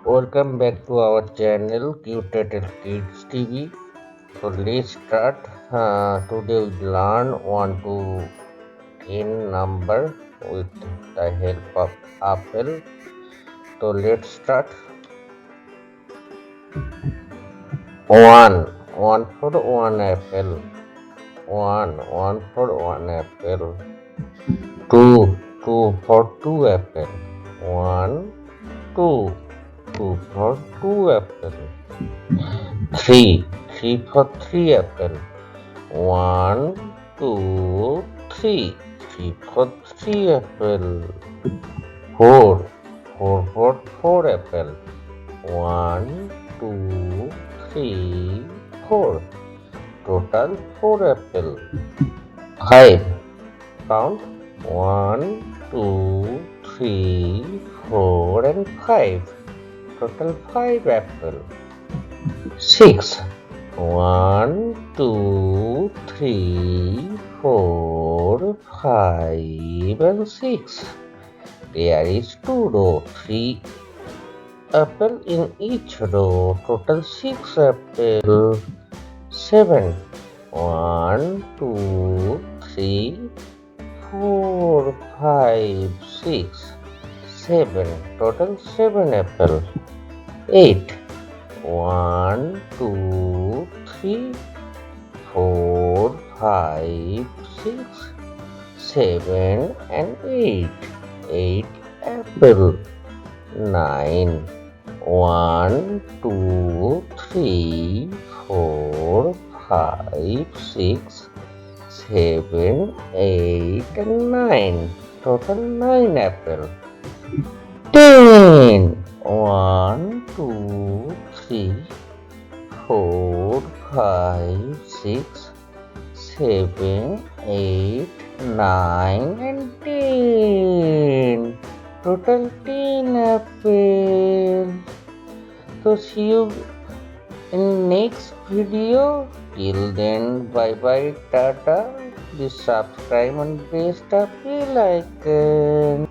Welcome back to our channel CUTETURTLE Kidz TV. So let's start. Today we learn 1 to 10 number with the help of apple. So let's start. 1 for 1 apple. 1 for 1 apple. 2 for 2 apple. 1 2 for 2 apple. 3 for 3 apple. 1 2 3 for 3 apple. 4 for 4 apple. 1 2 3 4, total 4 apple. 5, count 1 2 3 4 and 5, total 5 apple. 6, 1 2 3 4 5 and 6. There is 2 row, 3 apple in each row, total 6 apple. 7, 1 2 3 4 5 6, 7, total 7 apple. 8, 1 2 3 4 5 6, 7 and 8 apple. 9, 1 2 3 4 5 6, 7 8 and 9, total 9 apple. 10, 1 2 3 4 5 6, 7 8 9 and 10, total 10 apple. So see you in next video. Till then, bye bye, tata. Please subscribe and press the bell icon.